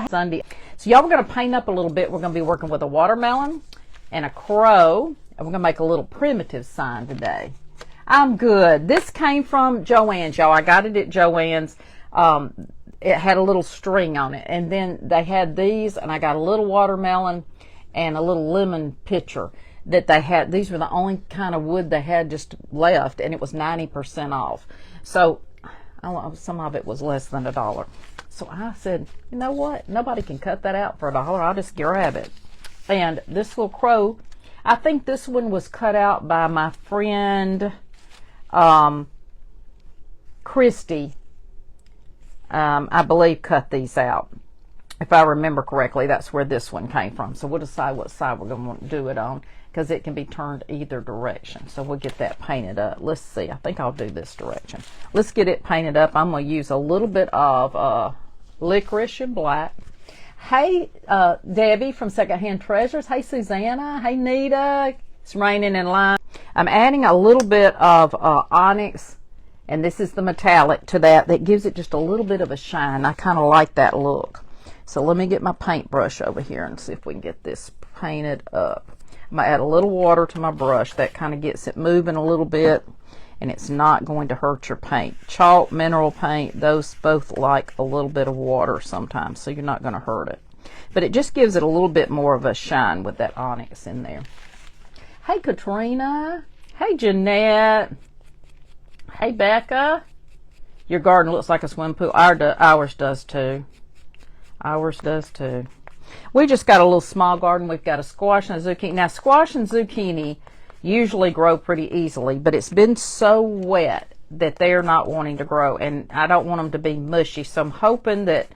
Sunday. So y'all, we're going to paint up a little bit. We're going to be working with a watermelon and a crow, and we're going to make a little primitive sign today. I'm good. This came from Joann's, y'all. I got it at Joann's. It had a little string on it, and then they had these, and I got a little watermelon and a little lemon pitcher that they had. These were the only kind of wood they had just left, and it was 90% off. So some of it was less than $1. So I said, you know what? Nobody can cut that out for $1. I'll just grab it. And this little crow, I think this one was cut out by my friend Christy. I believe cut these out. If I remember correctly, that's where this one came from. So we'll decide what side we're going to want to do it on, because it can be turned either direction. So we'll get that painted up. Let's see. I think I'll do this direction. Let's get it painted up. I'm going to use a little bit of licorice and black. Hey, Debbie from Secondhand Treasures. Hey, Susanna. Hey, Nita. It's raining in line. I'm adding a little bit of onyx, and this is the metallic to that. That gives it just a little bit of a shine. I kind of like that look. So let me get my paintbrush over here and see if we can get this painted up. I'm going to add a little water to my brush. That kind of gets it moving a little bit, and it's not going to hurt your paint. Chalk, mineral paint, those both like a little bit of water sometimes, so you're not going to hurt it. But it just gives it a little bit more of a shine with that onyx in there. Hey, Katrina. Hey, Jeanette. Hey, Becca. Your garden looks like a swimming pool. Ours does too. Ours does too. We just got a little small garden. We've got a squash and a zucchini. Now, squash and zucchini usually grow pretty easily, but it's been so wet that they're not wanting to grow, and I don't want them to be mushy. So I'm hoping that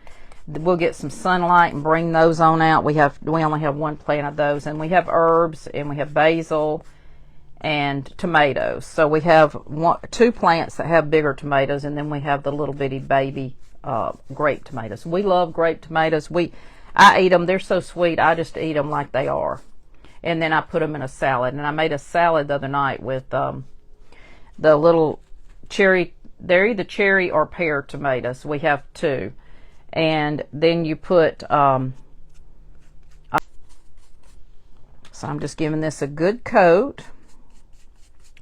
we'll get some sunlight and bring those on out. We only have one plant of those, and we have herbs, and we have basil and tomatoes. So we have two plants that have bigger tomatoes, and then we have the little bitty baby grape tomatoes. We love grape tomatoes. I eat them. They're so sweet. I just eat them like they are. And then I put them in a salad. And I made a salad the other night with the little cherry. They're either cherry or pear tomatoes. We have two. And then you put, so I'm just giving this a good coat.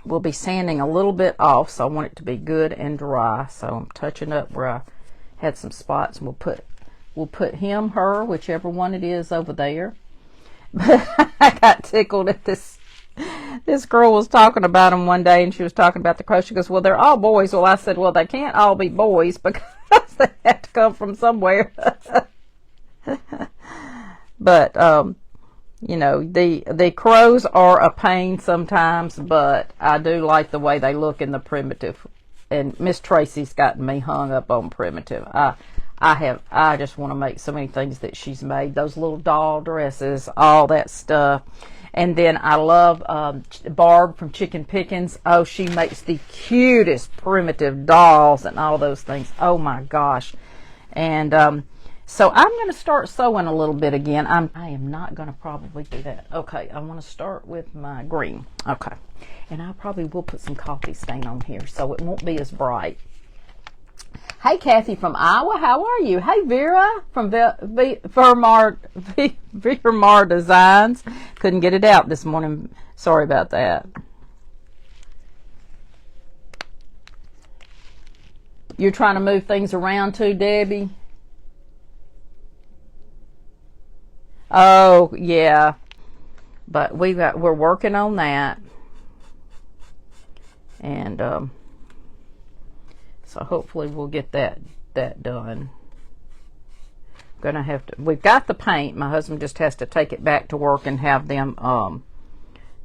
We'll be sanding a little bit off, so I want it to be good and dry. So I'm touching up where I had some spots, and we'll put him, her, whichever one it is over there. But I got tickled at this. This girl was talking about them one day, and she was talking about the crow. She goes, well, they're all boys. Well, I said, well, they can't all be boys because they have to come from somewhere. But, you know, the crows are a pain sometimes, but I do like the way they look in the primitive. And Miss Tracy's gotten me hung up on primitive. I just want to make so many things that she's made. Those little doll dresses, all that stuff. And then I love Barb from Chicken Pickens. Oh, she makes the cutest primitive dolls and all those things. Oh my gosh. And so I'm going to start sewing a little bit again. I am not going to probably do that. Okay, I want to start with my green. Okay. And I probably will put some coffee stain on here so it won't be as bright. Hey, Kathy from Iowa, how are you? Hey, Vera from Vermar Designs. Couldn't get it out this morning. Sorry about that. You're trying to move things around too, Debbie? Oh, yeah. But we're working on that. And so hopefully we'll get that done. We've got the paint. My husband just has to take it back to work and have them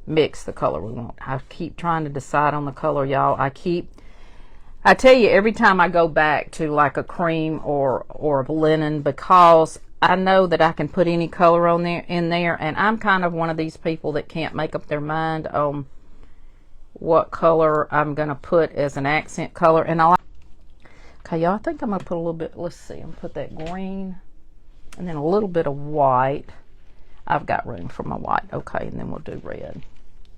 mix the color we want. I keep trying to decide on the color, y'all. I tell you, every time I go back to like a cream or a linen, because I know that I can put any color in there, and I'm kind of one of these people that can't make up their mind on what color I'm going to put as an accent color. And okay, y'all, I think I'm going to put a little bit, let's see, I'm going to put that green and then a little bit of white. I've got room for my white. Okay, and then we'll do red.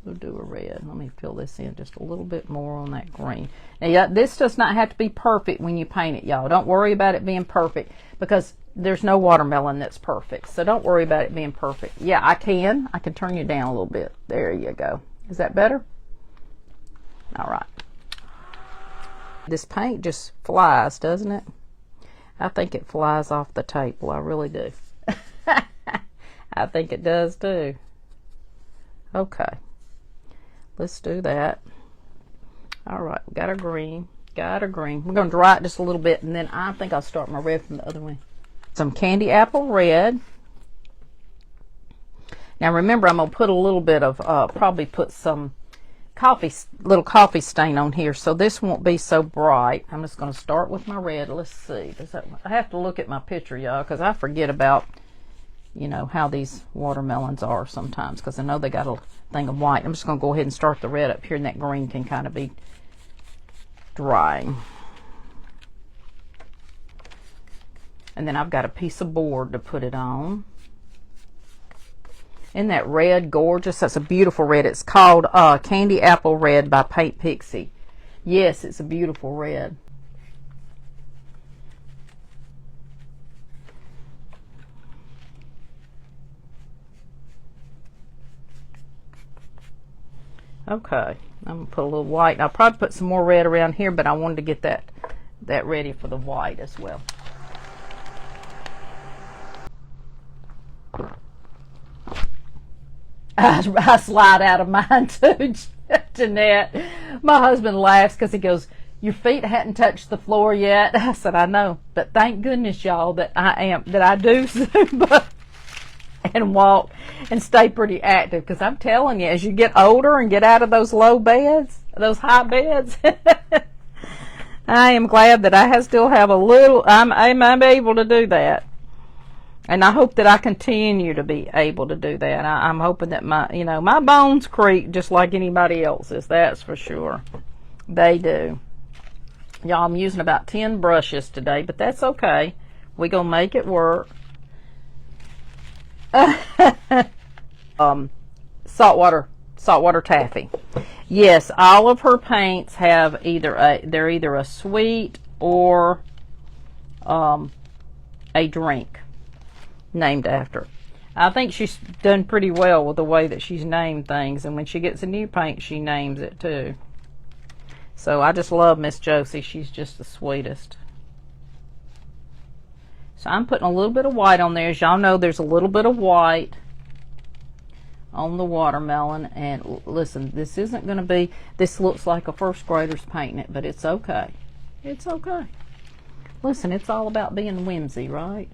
We'll do a red. Let me fill this in just a little bit more on that green. Now, yeah, this does not have to be perfect when you paint it, y'all. Don't worry about it being perfect, because there's no watermelon that's perfect, so don't worry about it being perfect. Yeah, I can turn you down a little bit. There you go. Is that better? All right. This paint just flies, doesn't it? I think it flies off the table. I really do. I think it does too. Okay. Let's do that. All right, we got our green. Got our green. We're going to dry it just a little bit, and then I think I'll start my red from the other way. Some candy apple red. Now remember, I'm going to put a little bit of, probably put some little coffee stain on here, so this won't be so bright. I'm just going to start with my red. Let's see. I have to look at my picture, y'all, because I forget about, you know, how these watermelons are sometimes, because I know they got a thing of white. I'm just going to go ahead and start the red up here, and that green can kind of be drying. And then I've got a piece of board to put it on. Isn't that red gorgeous? That's a beautiful red. It's called Candy Apple Red by Paint Pixie. Yes, it's a beautiful red. Okay, I'm going to put a little white. I'll probably put some more red around here, but I wanted to get that ready for the white as well. I slide out of mine too, Jeanette. My husband laughs because he goes, "Your feet hadn't touched the floor yet." I said, "I know, but thank goodness, y'all, that I do Zumba and walk and stay pretty active, because I'm telling you, as you get older and get out of those low beds, those high beds, I am glad that I still have a little. I'm able to do that. And I hope that I continue to be able to do that. I'm hoping that my bones creak just like anybody else's. That's for sure. They do. Y'all, I'm using about 10 brushes today, but that's okay. We're going to make it work. Saltwater taffy. Yes, all of her paints have they're either a sweet or a drink named after. I think she's done pretty well with the way that she's named things, and when she gets a new paint, she names it too. So I just love Miss Josie. She's just the sweetest. So I'm putting a little bit of white on there. As y'all know, there's a little bit of white on the watermelon. And listen, this isn't going to be, this looks like a first grader's painting it, but it's okay. It's okay. Listen, it's all about being whimsy, right?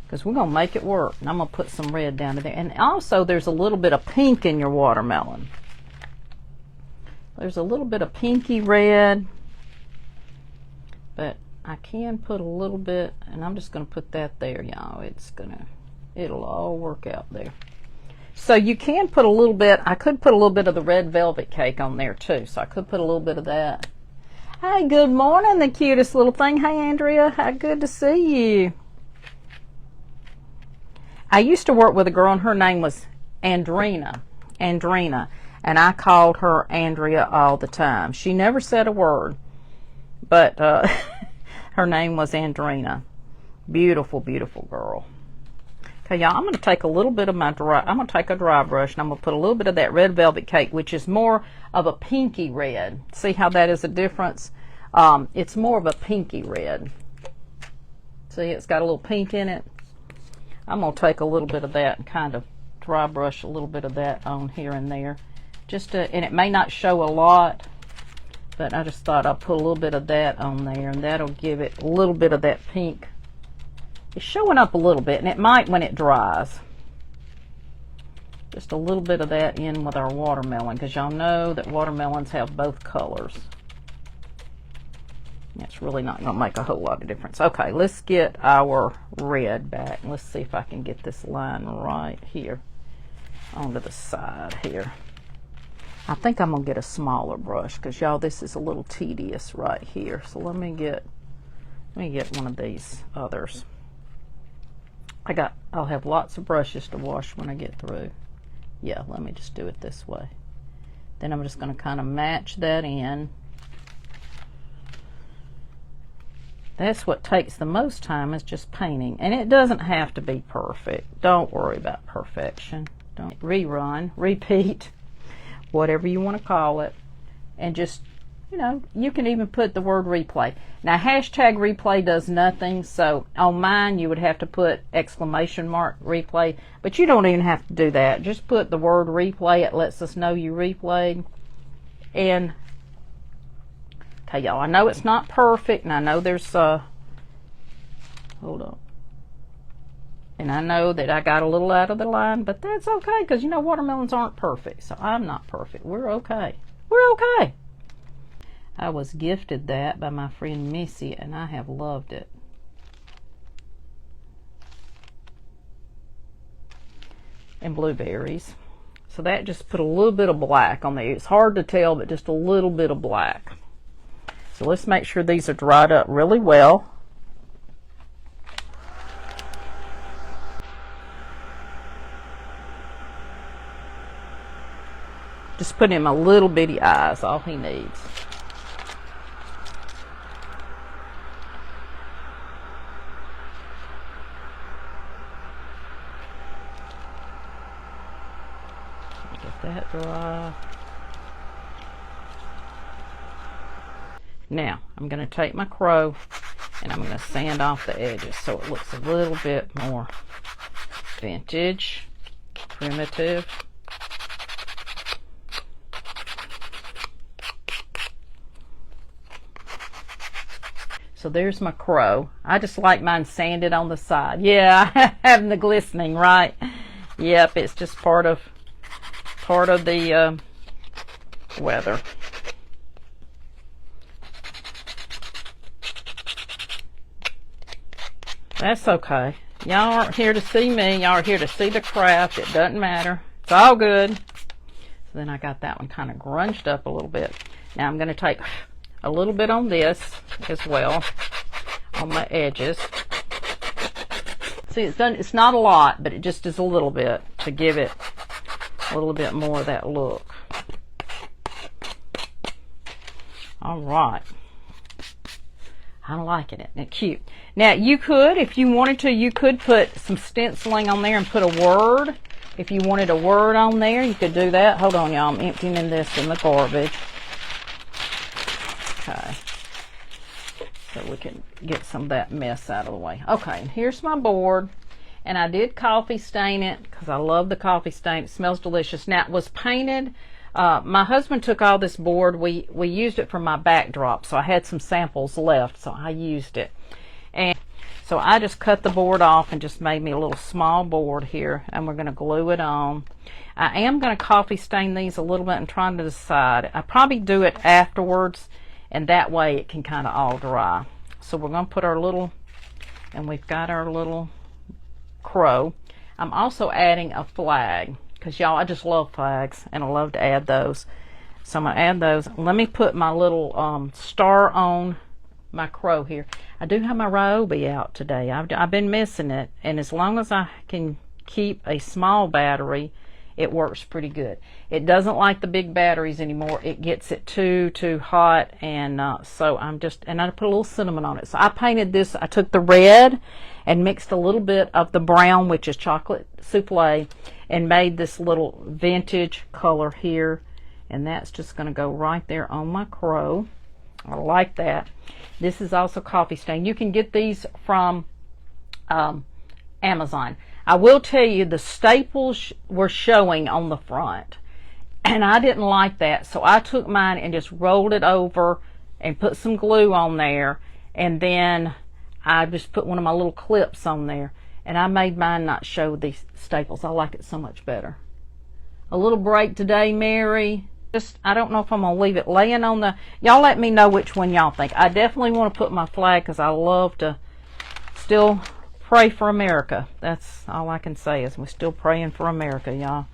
Because we're going to make it work. And I'm going to put some red down to there. And also, there's a little bit of pink in your watermelon. There's a little bit of pinky red. But I can put a little bit, and I'm just going to put that there, y'all. It'll all work out there. So you can put a little bit, I could put a little bit of the red velvet cake on there too. So I could put a little bit of that. Hey, good morning, the cutest little thing. Hey, Andrea, how good to see you. I used to work with a girl, and her name was Andrina, and I called her Andrea all the time. She never said a word, but her name was Andrina. Beautiful, beautiful girl. Okay, y'all, I'm going to take a little bit of I'm going to take a dry brush, and I'm going to put a little bit of that red velvet cake, which is more of a pinky red. See how that is a difference? It's more of a pinky red. See, it's got a little pink in it. I'm going to take a little bit of that and kind of dry brush a little bit of that on here and there. And it may not show a lot, but I just thought I'd put a little bit of that on there, and that'll give it a little bit of that pink. It's showing up a little bit, and it might when it dries. Just a little bit of that in with our watermelon, because y'all know that watermelons have both colors. That's really not going to make a whole lot of difference. Okay, let's get our red back. Let's see if I can get this line right here onto the side here. I think I'm going to get a smaller brush, because y'all, this is a little tedious right here. So let me get one of these others. I'll have lots of brushes to wash when I get through. Yeah, let me just do it this way. Then I'm just going to kind of match that in. That's what takes the most time, is just painting. And it doesn't have to be perfect. Don't worry about perfection. Don't rerun, repeat, whatever you want to call it. And just, you know, you can even put the word replay. Now, hashtag replay does nothing. So on mine, you would have to put exclamation mark replay. But you don't even have to do that. Just put the word replay. It lets us know you replayed. And okay, y'all, I know it's not perfect, and I know there's hold on, and I know that I got a little out of the line, but that's okay, because you know watermelons aren't perfect, so I'm not perfect. We're okay. We're okay. I was gifted that by my friend Missy, and I have loved it. And blueberries. So that just put a little bit of black on there. It's hard to tell, but just a little bit of black. So let's make sure these are dried up really well. Just put him a little bitty eyes, all he needs. Get that dry. Now, I'm going to take my crow and I'm going to sand off the edges so it looks a little bit more vintage, primitive. So there's my crow. I just like mine sanded on the side. Yeah, having the glistening, right? Yep, it's just part of the weather. That's okay. Y'all aren't here to see me. Y'all are here to see the craft. It doesn't matter. It's all good. So then I got that one kind of grunged up a little bit. Now I'm going to take a little bit on this as well, on my edges. See, it's not a lot, but it just is a little bit to give it a little bit more of that look. All right. I'm liking it. It's cute. Now, you could, if you wanted to, you could put some stenciling on there and put a word. If you wanted a word on there, you could do that. Hold on, y'all. I'm emptying this in the garbage. Okay. So we can get some of that mess out of the way. Okay, and here's my board. And I did coffee stain it because I love the coffee stain. It smells delicious. Now, it was painted. My husband took all this board. We used it for my backdrop, so I had some samples left, so I used it. And so I just cut the board off and just made me a little small board here, and we're going to glue it on. I am going to coffee stain these a little bit and trying to decide. I probably do it afterwards, and that way it can kind of all dry. So we're going to put our little, and we've got our little crow. I'm also adding a flag, because y'all, I just love flags and I love to add those. So I'm going to add those. Let me put my little star on my crow here. I do have my Ryobi out today. I've been missing it, and as long as I can keep a small battery, it works pretty good. It doesn't like the big batteries anymore. It gets it too hot, and so I'm just, and I put a little cinnamon on it. So I painted this. I took the red and mixed a little bit of the brown, which is chocolate souffle, and made this little vintage color here, and that's just going to go right there on my crow. I like that. This is also coffee stain. You can get these from Amazon. I will tell you, the staples were showing on the front, and I didn't like that, so I took mine and just rolled it over and put some glue on there, and then I just put one of my little clips on there, and I made mine not show these staples. I like it so much better. A little break today, Mary. Just, I don't know if I'm going to leave it laying on the, y'all let me know which one y'all think. I definitely want to put my flag, because I love to still pray for America. That's all I can say, is we're still praying for America, y'all.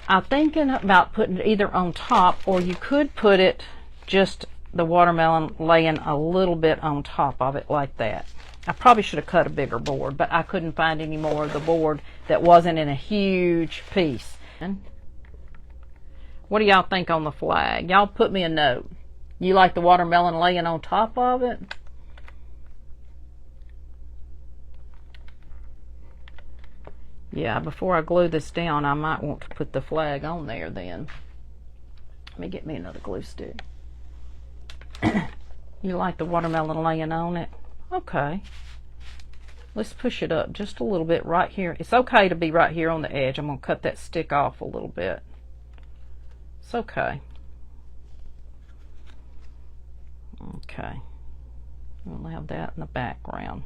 I'm thinking about putting it either on top, or you could put it just the watermelon laying a little bit on top of it like that. I probably should have cut a bigger board, but I couldn't find any more of the board that wasn't in a huge piece. What do y'all think on the flag? Y'all put me a note. You like the watermelon laying on top of it? Yeah, before I glue this down, I might want to put the flag on there then. Let me get me another glue stick. You like the watermelon laying on it? Okay. Let's push it up just a little bit right here. It's okay to be right here on the edge. I'm going to cut that stick off a little bit. It's okay. Okay. We'll have that in the background.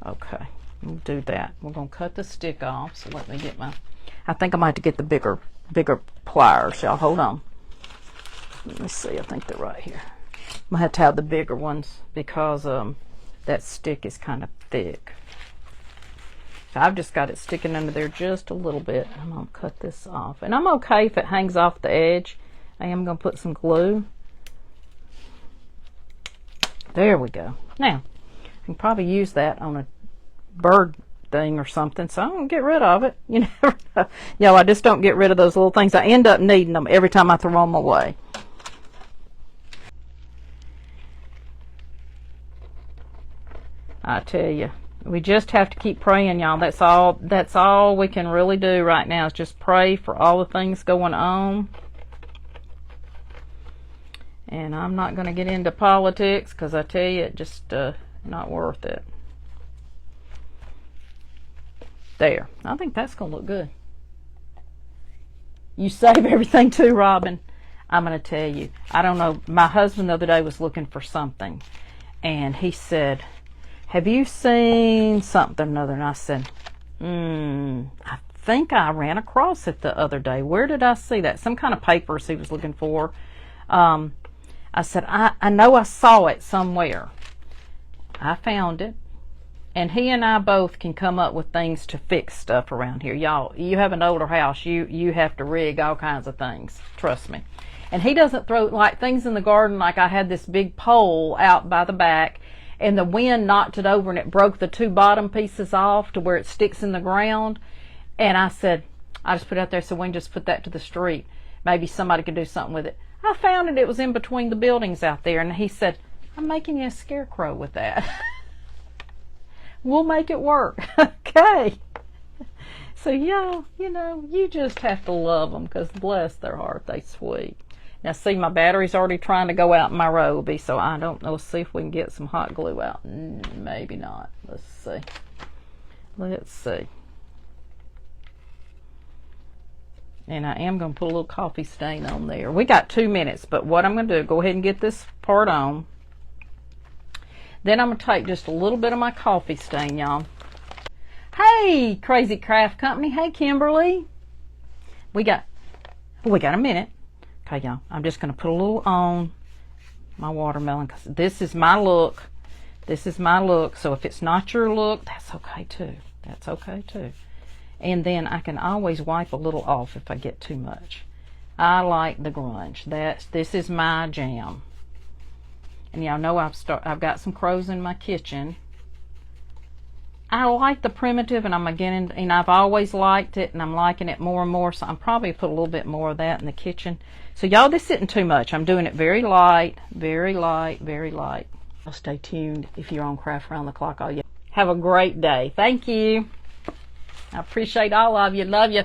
Okay. We'll do that. We're going to cut the stick off. So let me get my... I think I might have to get the bigger pliers. Y'all hold on. Let me see. I think they're right here. I'm going to have to have the bigger ones because that stick is kind of thick. So I've just got it sticking under there just a little bit. I'm going to cut this off. And I'm okay if it hangs off the edge. I am going to put some glue. There we go. Now, I can probably use that on a bird thing or something, so I'm going to get rid of it. You never know. No, I just don't get rid of those little things. I end up needing them every time I throw them away. I tell you, we just have to keep praying, y'all. That's all we can really do right now is just pray for all the things going on. And I'm not going to get into politics because I tell you, it just not worth it. There. I think that's going to look good. You save everything too, Robin. I'm going to tell you. I don't know. My husband the other day was looking for something. And he said, have you seen something or another? And I said, I think I ran across it the other day. Where did I see that? Some kind of papers he was looking for. I said, I know I saw it somewhere. I found it. And he and I both can come up with things to fix stuff around here. Y'all, you have an older house, you have to rig all kinds of things. Trust me. And he doesn't throw like things in the garden. Like I had this big pole out by the back and the wind knocked it over and it broke the two bottom pieces off to where it sticks in the ground. And I said, I just put it out there so we can just put that to the street. Maybe somebody could do something with it. I found it was in between the buildings out there. And he said, I'm making you a scarecrow with that. We'll make it work. Okay. So, yeah, you know, you just have to love them because bless their heart, they sweet. Now, see, my battery's already trying to go out in my Roby, so I don't know. Let's see if we can get some hot glue out. Maybe not. Let's see. Let's see. And I am going to put a little coffee stain on there. We got 2 minutes, but what I'm going to do, go ahead and get this part on. Then I'm going to take just a little bit of my coffee stain, y'all. Hey, Crazy Craft Company. Hey, Kimberly. We got a minute. Okay, y'all. I'm just going to put a little on my watermelon because this is my look. This is my look. So if it's not your look, that's okay too. That's okay too. And then I can always wipe a little off if I get too much. I like the grunge. This is my jam. And y'all know I've got some crows in my kitchen. I like the primitive, and and I've always liked it, and I'm liking it more and more. So I'm probably put a little bit more of that in the kitchen. So y'all, this isn't too much. I'm doing it very light, very light, very light. I'll stay tuned if you're on Craft Around the Clock all year. Have a great day. Thank you. I appreciate all of you. Love you.